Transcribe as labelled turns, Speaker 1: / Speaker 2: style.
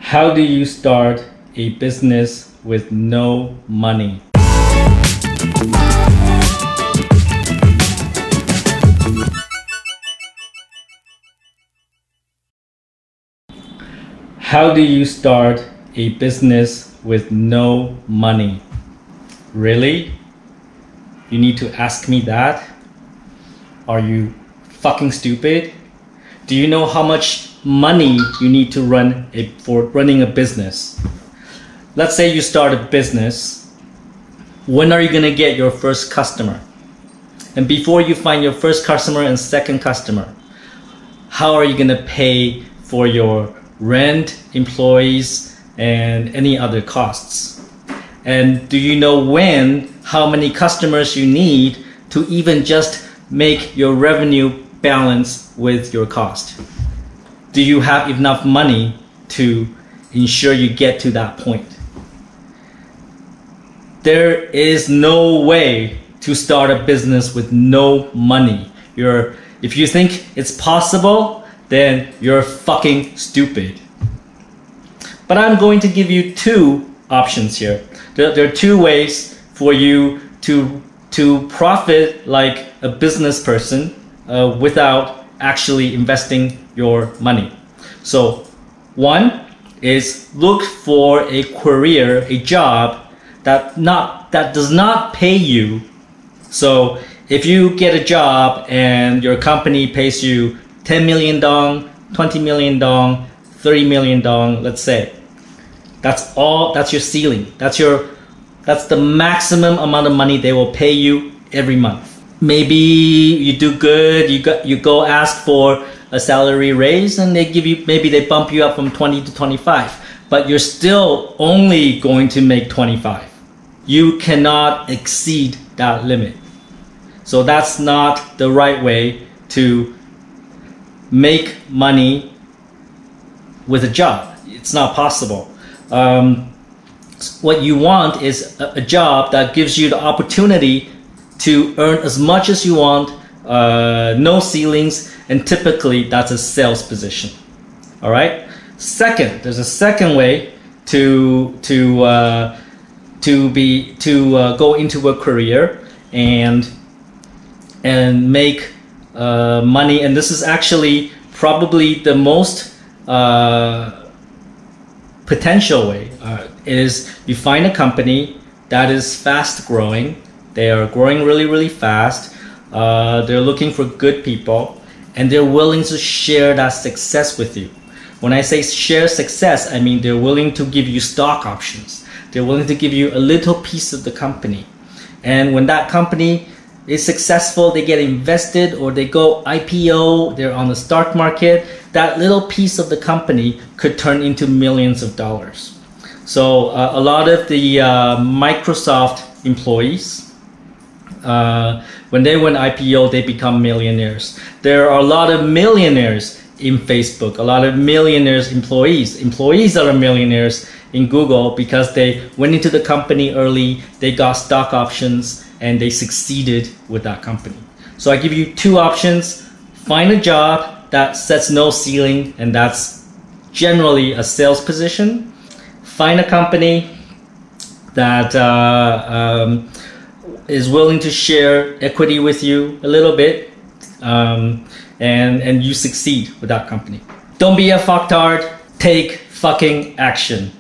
Speaker 1: How do you start a business with no money? How do you start a business with no money? Really? You need to ask me that? Are you fucking stupid? Do you know how much money you need to for running a business? Let's say you start a business. When are you gonna get your first customer? And before you find your first customer and second customer, how are you gonna pay for your rent, employees, and any other costs? And do you know how many customers you need to even just make your revenue balance with your cost? Do you have enough money to ensure you get to that point? There is no way to start a business with no money. If you think it's possible, then you're fucking stupid. But I'm going to give you two options here. There are two ways for you to profit like a business person without actually investing your money. So one is look for a career, a job that does not pay you. So if you get a job and your company pays you 10 million dong, 20 million dong, 30 million dong, let's say, that's your ceiling. That's the maximum amount of money they will pay you every month. Maybe you do good, you go ask for a salary raise and maybe they bump you up from 20 to 25, but you're still only going to make 25. You cannot exceed that limit. So that's not the right way to make money with a job. It's not possible. What you want is a job that gives you the opportunity to earn as much as you want, no ceilings, and typically that's a sales position. All right. There's a second way to go into a career and make money, and this is actually probably the most potential way. Is you find a company that is fast growing. They are growing really fast. They're looking for good people, and they're willing to share that success with you. When I say share success, I mean they're willing to give you stock options. They're willing to give you a little piece of the company. And when that company is successful, they get invested or they go IPO, they're on the stock market, that little piece of the company could turn into millions of dollars. So a lot of the Microsoft employees, when they went IPO, they become millionaires. There are a lot of millionaires in Facebook, a lot of millionaires employees that are millionaires in Google because they went into the company early, they got stock options, and they succeeded with that company. So I give you two options. Find a job that sets no ceiling, and that's generally a sales position. Find a company that is willing to share equity with you a little bit, and you succeed with that company. Don't be a fucktard. Take fucking action.